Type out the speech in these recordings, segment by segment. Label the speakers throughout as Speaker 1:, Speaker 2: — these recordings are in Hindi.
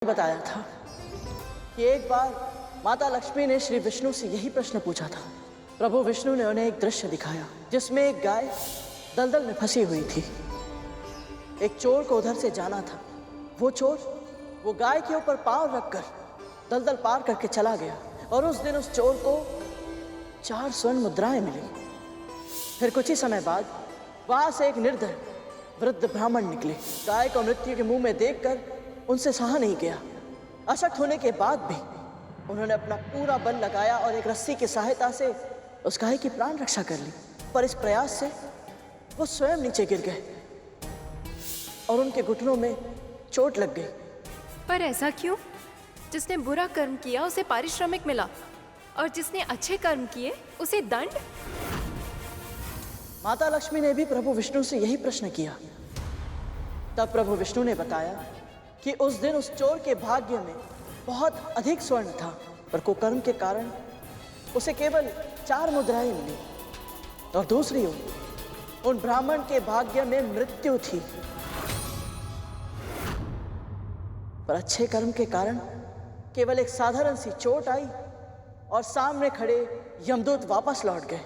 Speaker 1: बताया था कि एक बार माता लक्ष्मी ने श्री विष्णु से यही प्रश्न पूछा था। प्रभु विष्णु ने उन्हें एक दृश्य दिखाया जिसमें एक गाय दलदल में फंसी हुई थी। एक चोर को उधर से जाना था। वो चोर वो गाय के ऊपर पांव रखकर दलदल पार करके चला गया और उस दिन उस चोर को 4 स्वर्ण मुद्राएं मिली। फिर कुछ ही समय बाद वहां से एक निर्धन वृद्ध ब्राह्मण निकले। गाय को मृत्यु के मुंह में देखकर उनसे सहा नहीं गया। अशक्त होने के बाद भी उन्होंने अपना पूरा बल लगाया और एक रस्सी की सहायता से उस गाय की प्राण रक्षा कर ली। पर इस प्रयास से वो स्वयं नीचे गिर गए और उनके घुटनों में चोट लग गई।
Speaker 2: पर ऐसा क्यों? जिसने बुरा कर्म किया उसे पारिश्रमिक मिला और जिसने अच्छे कर्म किए उसे दंड।
Speaker 1: माता लक्ष्मी ने भी प्रभु विष्णु से यही प्रश्न किया। तब प्रभु विष्णु ने बताया कि उस दिन उस चोर के भाग्य में बहुत अधिक स्वर्ण था, पर कुकर्म के कारण उसे केवल 4 मुद्राएं मिली और दूसरी ओर उन ब्राह्मण के भाग्य में मृत्यु थी। पर अच्छे कर्म के कारण केवल एक साधारण सी चोट आई और सामने खड़े यमदूत वापस लौट गए।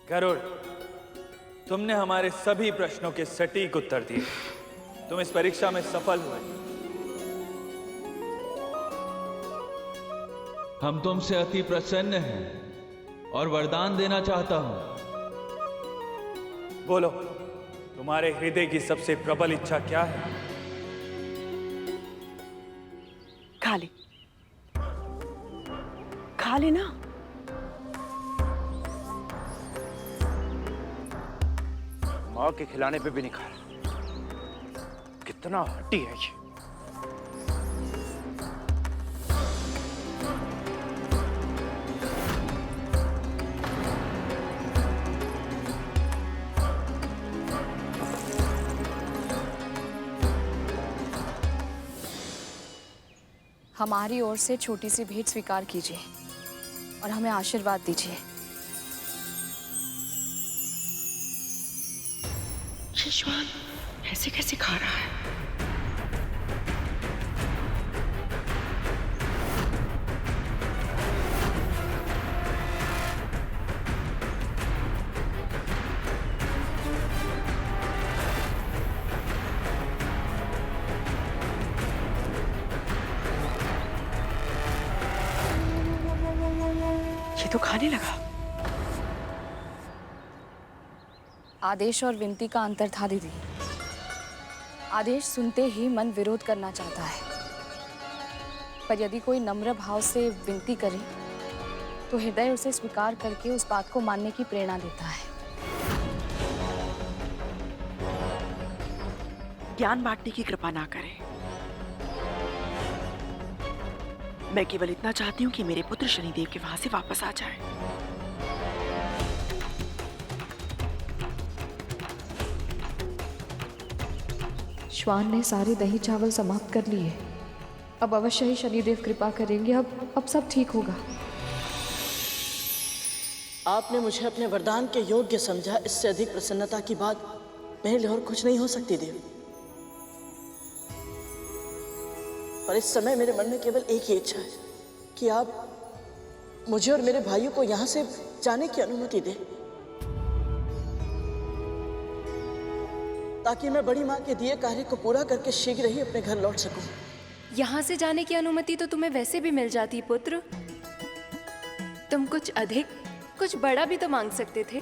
Speaker 3: गरुड़, तुमने हमारे सभी प्रश्नों के सटीक उत्तर दिए। तुम इस परीक्षा में सफल हुए।
Speaker 4: हम तुमसे अति प्रसन्न हैं और वरदान देना चाहता हूं।
Speaker 3: बोलो, तुम्हारे हृदय की सबसे प्रबल इच्छा क्या है?
Speaker 5: खा ले, खा लेना।
Speaker 3: माँ के खिलाने पे भी नहीं खा रहा। कितना हट्टी है ये।
Speaker 6: हमारी ओर से छोटी सी भेंट स्वीकार कीजिए और हमें आशीर्वाद दीजिए।
Speaker 5: ये श्वान ऐसे कैसे खा रहा है? ये तो खाने लगा।
Speaker 6: आदेश और विनती का अंतर था दीदी। आदेश सुनते ही मन विरोध करना चाहता है, पर यदि कोई नम्र भाव से विनती करे तो हृदय उसे स्वीकार करके उस बात को मानने की प्रेरणा देता है।
Speaker 5: ज्ञान बांटने की कृपा ना करे। मैं केवल इतना चाहती हूँ कि मेरे पुत्र शनिदेव के वहां से वापस आ जाए।
Speaker 7: श्वान ने सारे दही चावल समाप्त कर लिए। अब अवश्य ही शनिदेव कृपा करेंगे। अब सब ठीक होगा।
Speaker 1: आपने मुझे अपने वरदान के योग्य समझा। इससे अधिक प्रसन्नता की बात मेरे लिए और कुछ नहीं हो सकती देवी। पर इस समय मेरे मन में केवल एक ही इच्छा है कि आप मुझे और मेरे भाइयों को यहां से जाने की अनुमति दें, ताकि मैं बड़ी माँ के दिए कार्य को पूरा करके शीघ्र ही अपने घर लौट सकूं।
Speaker 2: यहाँ से जाने की अनुमति तो तुम्हें वैसे भी मिल जाती पुत्र। तुम कुछ अधिक, कुछ बड़ा भी तो मांग सकते थे।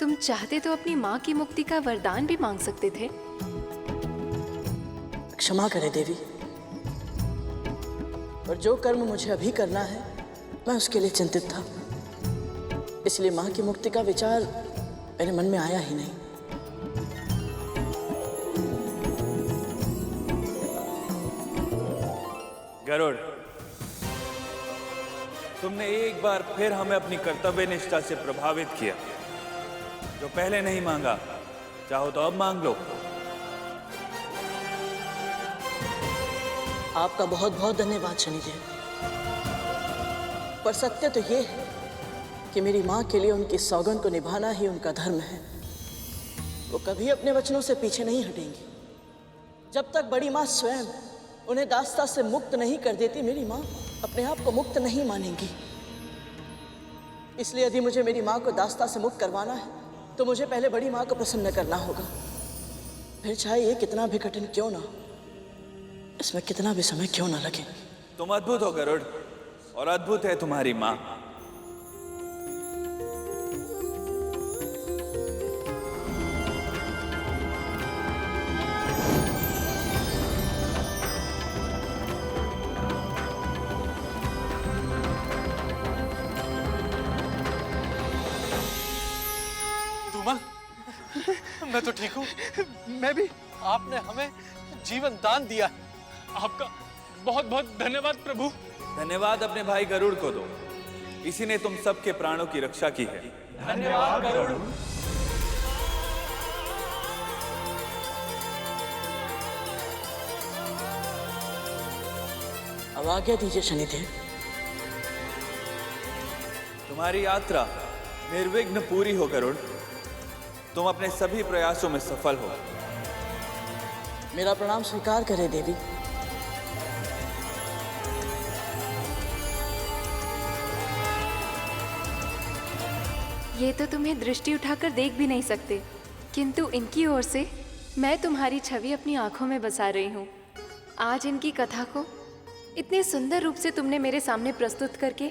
Speaker 2: तुम चाहते तो अपनी माँ की मुक्ति का वरदान भी मांग सकते थे।
Speaker 1: क्षमा करें देवी, और जो कर्म मुझे अभी करना है मैं उसके लिए चिंतित था, इसलिए माँ की मुक्ति का विचार मेरे मन में आया ही नहीं।
Speaker 3: गरुड़, तुमने एक बार फिर हमें अपनी कर्तव्य निष्ठा से प्रभावित किया। जो पहले नहीं मांगा, चाहो तो अब मांग लो।
Speaker 1: आपका बहुत बहुत धन्यवाद शनिदेव। पर सत्य तो ये है कि मेरी माँ के लिए उनकी सौगंध को निभाना ही उनका धर्म है। वो कभी अपने वचनों से पीछे नहीं हटेंगी। जब तक बड़ी माँ स्वयं उन्हें दास्ता से मुक्त नहीं कर देती, मेरी माँ अपने आप को मुक्त नहीं मानेंगी। इसलिए यदि मुझे मेरी माँ को दास्ता से मुक्त करवाना है तो मुझे पहले बड़ी माँ को प्रसन्न करना होगा। फिर चाहे ये कितना भी कठिन क्यों ना, इसमें कितना भी समय क्यों ना लगे।
Speaker 3: तुम अद्भुत हो गरुड़, और अद्भुत है तुम्हारी माँ।
Speaker 8: धूमल, मैं तो ठीक हूँ। मैं भी। आपने हमें जीवन दान दिया। आपका बहुत बहुत धन्यवाद प्रभु।
Speaker 3: धन्यवाद अपने भाई गरुड़ को दो, इसी ने तुम सबके प्राणों की रक्षा की है।
Speaker 8: धन्यवाद गरुड़।
Speaker 1: अब आज्ञा दीजिए शनिदेव।
Speaker 3: तुम्हारी यात्रा निर्विघ्न पूरी हो गरुड़। तुम अपने सभी प्रयासों में सफल हो।
Speaker 1: मेरा प्रणाम स्वीकार करें देवी।
Speaker 2: ये तो तुम्हें दृष्टि उठाकर देख भी नहीं सकते, किंतु इनकी ओर से मैं तुम्हारी छवि अपनी आंखों में बसा रही हूँ। आज इनकी कथा को इतने सुंदर रूप से तुमने मेरे सामने प्रस्तुत करके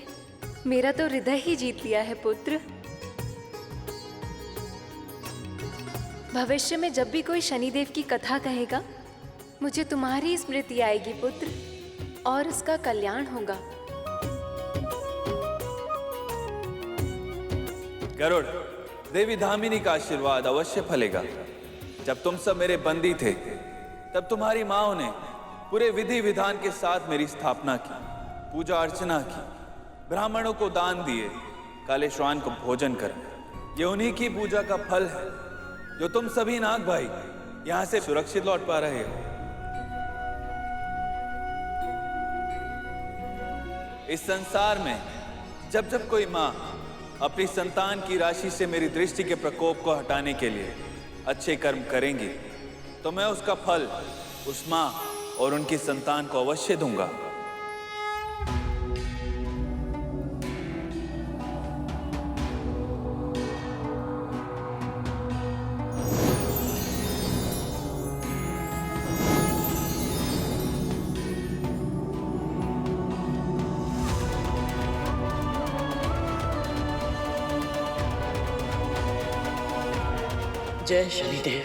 Speaker 2: मेरा तो हृदय ही जीत लिया है पुत्र। भविष्य में जब भी कोई शनिदेव की कथा कहेगा, मुझे तुम्हारी स्मृति आएगी पुत्र, और उसका कल्याण होगा।
Speaker 3: गरुड़, देवी धामिनी का आशीर्वाद अवश्य फलेगा। जब तुम सब मेरे बंदी थे, तब तुम्हारी माओ ने पूरे विधि विधान के साथ मेरी स्थापना की, पूजा अर्चना की, ब्राह्मणों को दान दिए, काले श्वान को भोजन कर। ये उन्हीं की पूजा का फल है जो तुम सभी नाग भाई यहां से सुरक्षित लौट पा रहे हो। इस संसार में जब जब कोई माँ अपनी संतान की राशि से मेरी दृष्टि के प्रकोप को हटाने के लिए अच्छे कर्म करेंगी, तो मैं उसका फल उस माँ और उनकी संतान को अवश्य दूंगा।
Speaker 1: जय शनिदेव।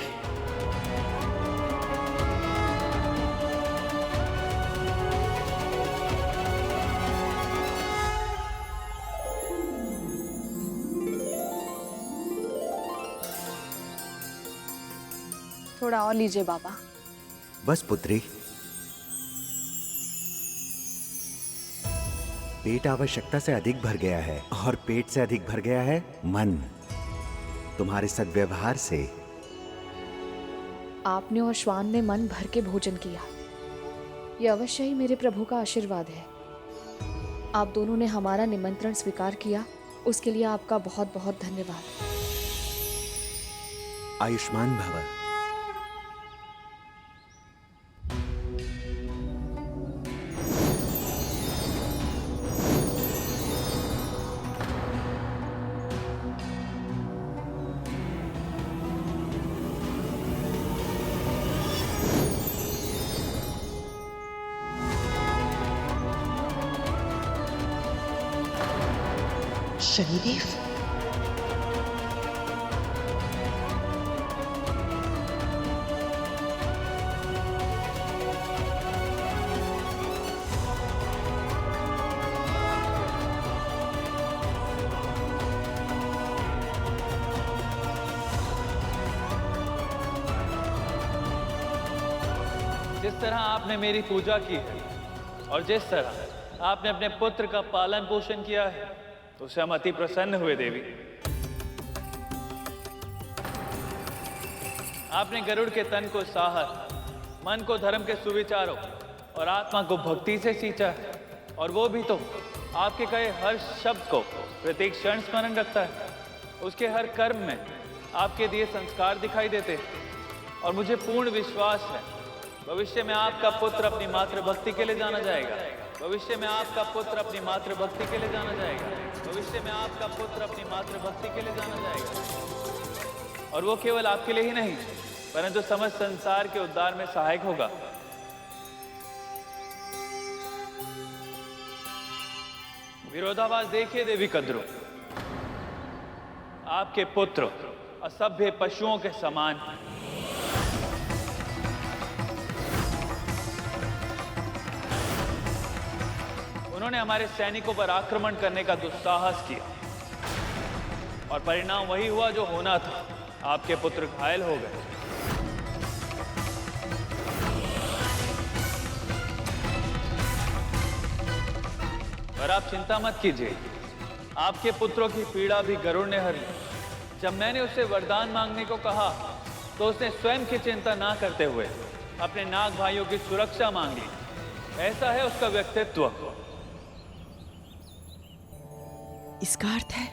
Speaker 6: थोड़ा और लीजिए बाबा।
Speaker 9: बस पुत्री, पेट आवश्यकता से अधिक भर गया है, और पेट से अधिक भर गया है मन। तुम्हारे सद्व्यवहार से
Speaker 7: आपने और श्वान ने मन भर के भोजन किया। यह अवश्य ही मेरे प्रभु का आशीर्वाद है। आप दोनों ने हमारा निमंत्रण स्वीकार किया, उसके लिए आपका बहुत बहुत धन्यवाद।
Speaker 9: आयुष्मान भव।
Speaker 5: शनिदेव,
Speaker 4: जिस तरह आपने मेरी पूजा की है और जिस तरह आपने अपने पुत्र का पालन पोषण किया है, उससे हम अति प्रसन्न हुए देवी। आपने गरुड़ के तन को साहस, मन को धर्म के सुविचारों और आत्मा को भक्ति से सींचा है, और वो भी तो आपके कहे हर शब्द को प्रत्येक क्षण स्मरण रखता है। उसके हर कर्म में आपके दिए संस्कार दिखाई देते हैं और मुझे पूर्ण विश्वास है भविष्य में आपका पुत्र अपनी मातृभक्ति के लिए जाना जाएगा। भविष्य में आपका पुत्र अपनी मातृभक्ति के लिए जाना जाएगा। भविष्य में आपका पुत्र अपनी मातृभक्ति के लिए जाना जाएगा और वो केवल आपके लिए ही नहीं परंतु समस्त संसार के उद्धार में सहायक होगा। विरोधाभास देखिए देवी कद्रू, आपके पुत्र असभ्य पशुओं के समान उन्होंने हमारे सैनिकों पर आक्रमण करने का दुस्साहस किया और परिणाम वही हुआ जो होना था। आपके पुत्र घायल हो गए। पर आप चिंता मत कीजिए, आपके पुत्रों की पीड़ा भी गरुड़ ने हर ली। जब मैंने उससे वरदान मांगने को कहा तो उसने स्वयं की चिंता ना करते हुए अपने नाग भाइयों की सुरक्षा मांग ली। ऐसा है उसका व्यक्तित्व।
Speaker 5: इसका अर्थ है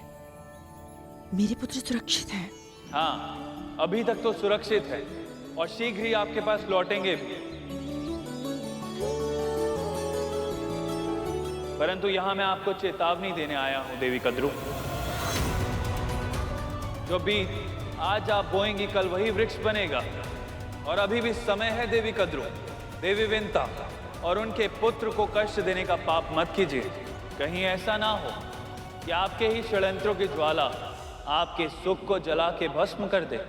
Speaker 5: मेरे पुत्र सुरक्षित हैं।
Speaker 4: हाँ, अभी तक तो सुरक्षित है और शीघ्र ही आपके पास लौटेंगे भी। परंतु यहां मैं आपको चेतावनी देने आया हूं देवी कद्रू। जो बीज आज आप बोएंगी कल वही वृक्ष बनेगा और अभी भी समय है देवी कद्रू। देवी विंता और उनके पुत्र को कष्ट देने का पाप मत कीजिए। कहीं ऐसा ना हो कि आपके ही षड्यंत्रों की ज्वाला आपके सुख को जला के भस्म कर दे।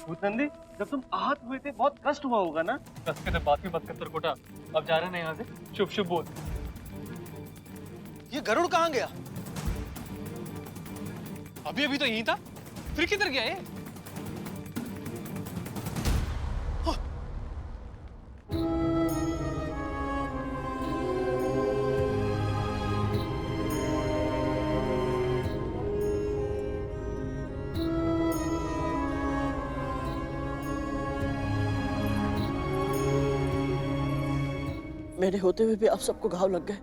Speaker 8: भूतनंदी, जब तुम आहत हुए थे बहुत कष्ट हुआ होगा ना? कष्ट के तो बात ही मत कर तरकोटा। अब जा रहे हैं यहाँ से। शुभ शुभ बोल। ये गरुड़ कहाँ गया? अभी अभी तो यहीं था, फिर किधर गया ये?
Speaker 1: मेरे होते हुए भी आप सबको घाव लग गए।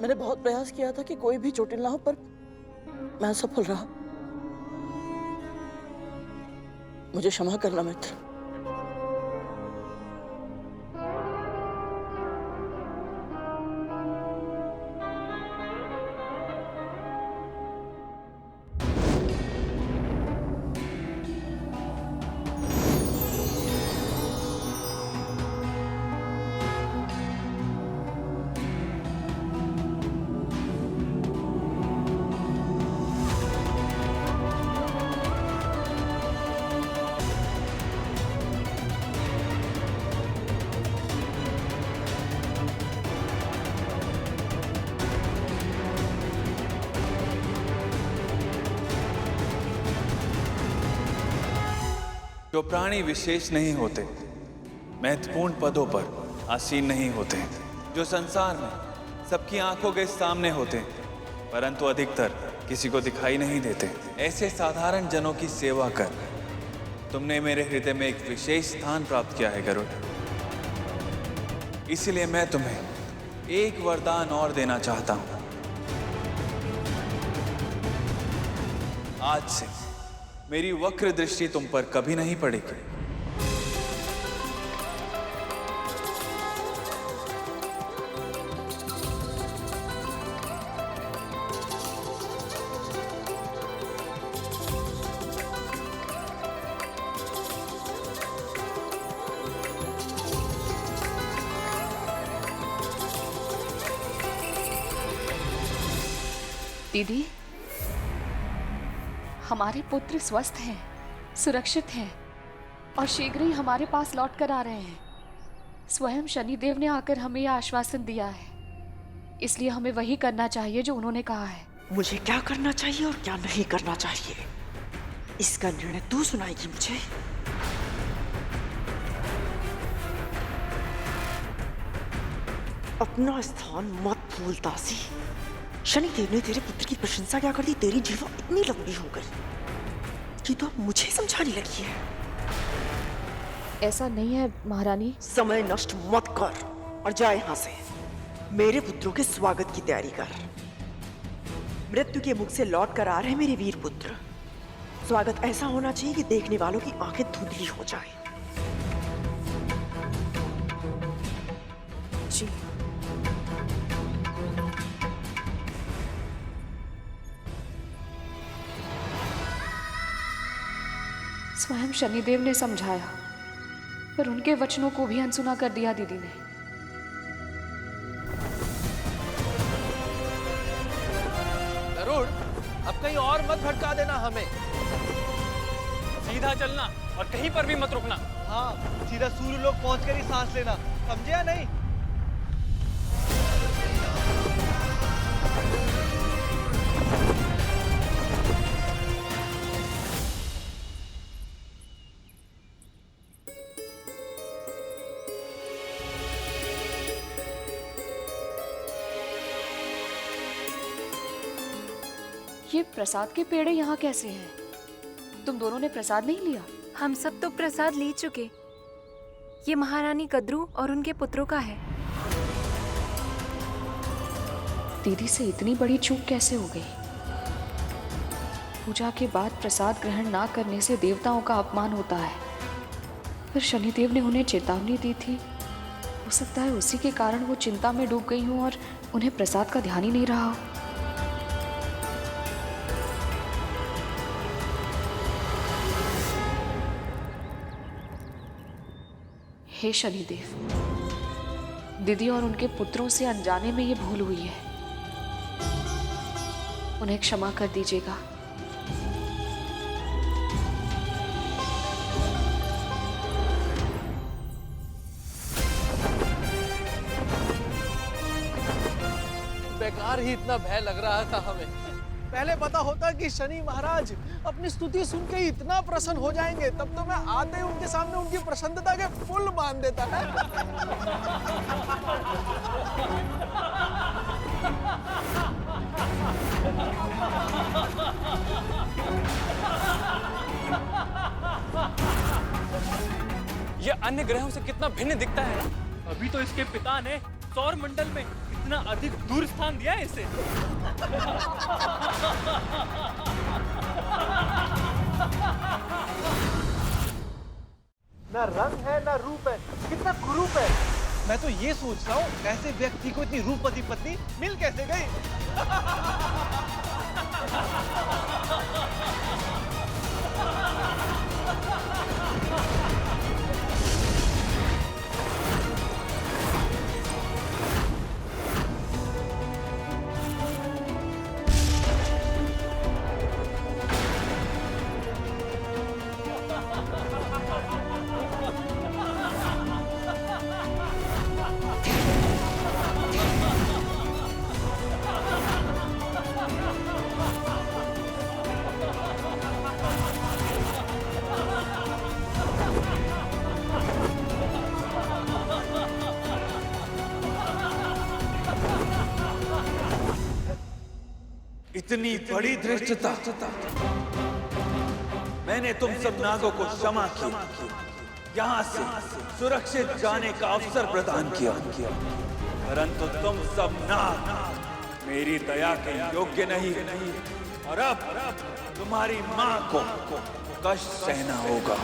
Speaker 1: मैंने बहुत प्रयास किया था कि कोई भी चोटिल ना हो, पर मैं असफल रहा। मुझे क्षमा करना मित्र।
Speaker 3: जो प्राणी विशेष नहीं होते, महत्वपूर्ण पदों पर आसीन नहीं होते, जो संसार में सबकी आंखों के सामने होते परंतु अधिकतर किसी को दिखाई नहीं देते, ऐसे साधारण जनों की सेवा कर तुमने मेरे हृदय में एक विशेष स्थान प्राप्त किया है गरुड़। इसलिए मैं तुम्हें एक वरदान और देना चाहता हूं। आज से मेरी वक्र दृष्टि तुम पर कभी नहीं पड़ेगी।
Speaker 6: दीदी, हमारे पुत्र स्वस्थ हैं, सुरक्षित हैं और शीघ्र ही हमारे पास लौट कर आ रहे हैं। स्वयं शनिदेव ने आकर हमें यह आश्वासन दिया है, इसलिए हमें वही करना चाहिए जो उन्होंने कहा है।
Speaker 5: मुझे क्या करना चाहिए और क्या नहीं करना चाहिए, इसका निर्णय तू सुनाएगी मुझे। अपना स्थान मत भूल दासी। शनिदेव ने तेरे पुत्र की प्रशंसा क्या कर दी, तेरी जीवा इतनी लंबी हो गई कि तो अब मुझे समझाने लगी है।
Speaker 7: ऐसा नहीं है महारानी।
Speaker 5: समय नष्ट मत कर और जा यहाँ से। मेरे पुत्रों के स्वागत की तैयारी कर। मृत्यु के मुख से लौट कर आ रहे मेरे वीर पुत्र। स्वागत ऐसा होना चाहिए कि देखने वालों की आंखें धुंधली हो जाएं।
Speaker 7: जी। स्वयं शनिदेव ने समझाया, पर उनके वचनों को भी अनसुना कर दिया दीदी ने।
Speaker 8: गरुड़, अब कहीं और मत भटका देना हमें। सीधा चलना और कहीं पर भी मत रुकना। हाँ, सीधा सूर्य लोक पहुंचकर ही सांस लेना, समझे या नहीं?
Speaker 7: ये प्रसाद के पेड़े यहाँ कैसे हैं? तुम दोनों ने प्रसाद नहीं लिया?
Speaker 2: हम सब तो प्रसाद ले चुके। ये महारानी कद्रू और उनके पुत्रों का है।
Speaker 7: दीदी से इतनी बड़ी चूक कैसे हो गई? पूजा के बाद प्रसाद ग्रहण ना करने से देवताओं का अपमान होता है। पर शनिदेव ने उन्हें चेतावनी दी थी। हो सकता है उसी के कारण वो चिंता में डूब गई हूँ और उन्हें प्रसाद का ध्यान ही नहीं रहा हो। हे शनिदेव, दीदी और उनके पुत्रों से अनजाने में ये भूल हुई है। उन्हें क्षमा कर दीजिएगा।
Speaker 8: बेकार ही इतना भय लग रहा था हमें। पहले पता होता कि शनि महाराज अपनी स्तुति सुन के इतना प्रसन्न हो जाएंगे, तब तो मैं आते ही उनके सामने उनकी प्रसन्नता के फूल बांध देता है।
Speaker 4: ये अन्य ग्रहों से कितना भिन्न दिखता है। अभी तो इसके पिता ने सौर मंडल में इतना अधिक दूर स्थान दिया है इसे।
Speaker 8: ना रंग है ना रूप है, कितना कुरूप है। मैं तो ये सोच रहा हूँ ऐसे व्यक्ति को इतनी रूपवती पत्नी मिल कैसे गई।
Speaker 3: इतनी बड़ी धृष्टता। मैंने तुम सब नागों को क्षमा किया, यहाँ से सुरक्षित जाने का अवसर प्रदान किया, परंतु तुम सब नाग मेरी दया के योग्य नहीं, और अब तुम्हारी मां को कष्ट सहना होगा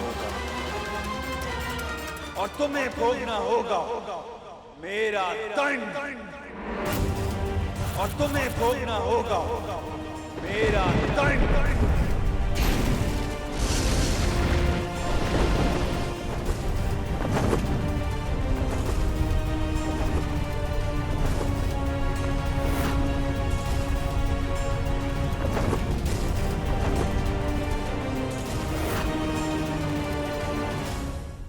Speaker 3: और तुम्हें भोगना होगा मेरा दंड, और तुम्हें भोगना होगा